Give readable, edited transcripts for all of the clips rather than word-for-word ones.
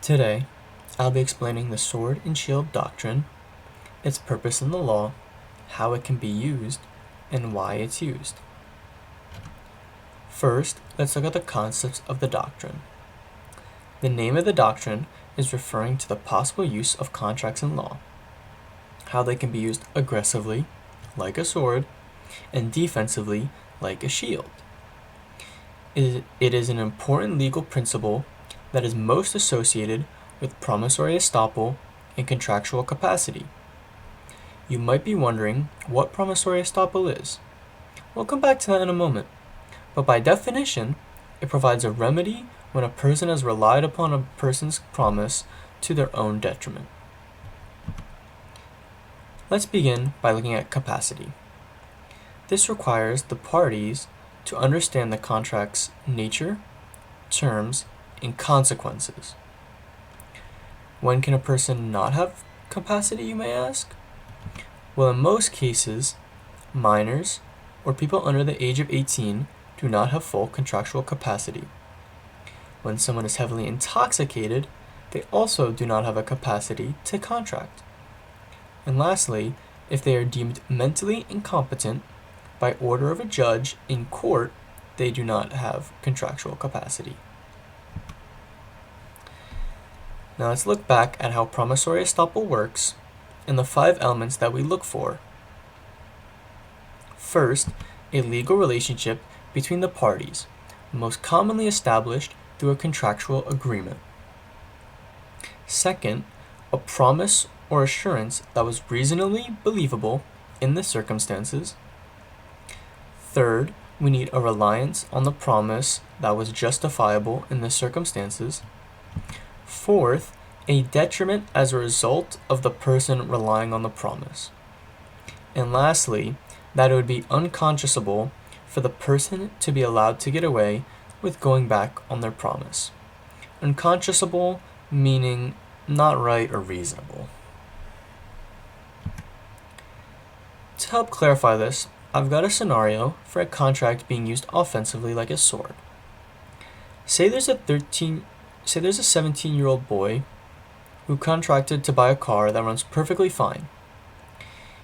Today, I'll be explaining the sword and shield doctrine, its purpose in the law, how it can be used, and why it's used. First, let's look at the concepts of the doctrine. The name of the doctrine is referring to the possible use of contracts in law, how they can be used aggressively, like a sword, and defensively, like a shield. It is an important legal principle that is most associated with promissory estoppel and contractual capacity. You might be wondering what promissory estoppel is. We'll come back to that in a moment, but by definition, it provides a remedy when a person has relied upon a person's promise to their own detriment. Let's begin by looking at capacity. This requires the parties to understand the contract's nature, terms, and consequences. When can a person not have capacity, you may ask? Well, in most cases, minors or people under the age of 18 do not have full contractual capacity. When someone is heavily intoxicated, they also do not have a capacity to contract. And lastly, if they are deemed mentally incompetent by order of a judge in court, they do not have contractual capacity. Now let's look back at how promissory estoppel works and the 5 elements that we look for. First, a legal relationship between the parties, most commonly established through a contractual agreement. Second, a promise or assurance that was reasonably believable in the circumstances. Third, we need a reliance on the promise that was justifiable in the circumstances. Fourth, a detriment as a result of the person relying on the promise. And lastly, that it would be unconscionable for the person to be allowed to get away with going back on their promise. Unconscionable meaning not right or reasonable. To help clarify this, I've got a scenario for a contract being used offensively like a sword. Say there's a 17-year-old boy who contracted to buy a car that runs perfectly fine.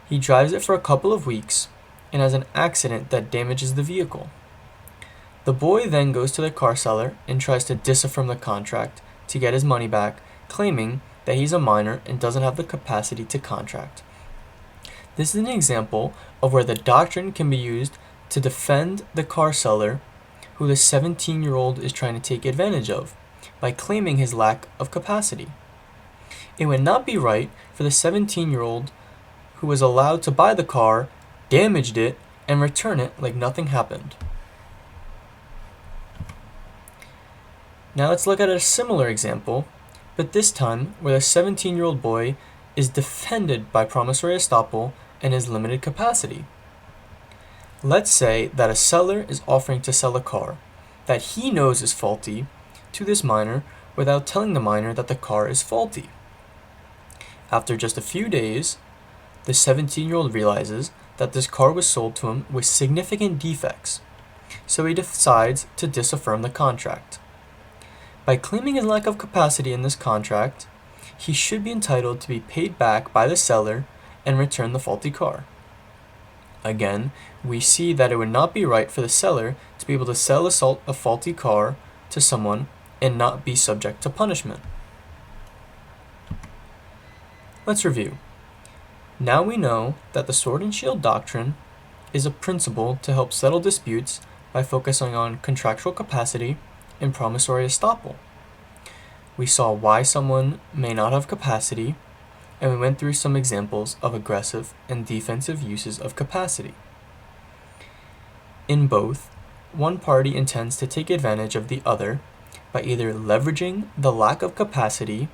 He drives it for a couple of weeks and has an accident that damages the vehicle. The boy then goes to the car seller and tries to disaffirm the contract to get his money back, claiming that he's a minor and doesn't have the capacity to contract. This is an example of where the doctrine can be used to defend the car seller who the 17-year-old is trying to take advantage of by claiming his lack of capacity. It would not be right for the 17-year-old who was allowed to buy the car, damaged it, and return it like nothing happened. Now let's look at a similar example, but this time where the 17-year-old boy is defended by promissory estoppel and his limited capacity. Let's say that a seller is offering to sell a car that he knows is faulty to this minor without telling the minor that the car is faulty. After just a few days, the 17-year-old realizes that this car was sold to him with significant defects, so he decides to disaffirm the contract. By claiming his lack of capacity in this contract, he should be entitled to be paid back by the seller and return the faulty car. Again, we see that it would not be right for the seller to be able to sell a faulty car to someone and not be subject to punishment. Let's review. Now we know that the sword and shield doctrine is a principle to help settle disputes by focusing on contractual capacity and promissory estoppel. We saw why someone may not have capacity, and we went through some examples of aggressive and defensive uses of capacity. In both, one party intends to take advantage of the other by either leveraging the lack of capacity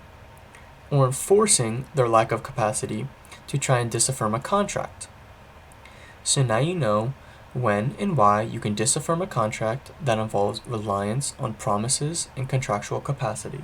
or enforcing their lack of capacity to try and disaffirm a contract. So now you know when and why you can disaffirm a contract that involves reliance on promises and contractual capacity.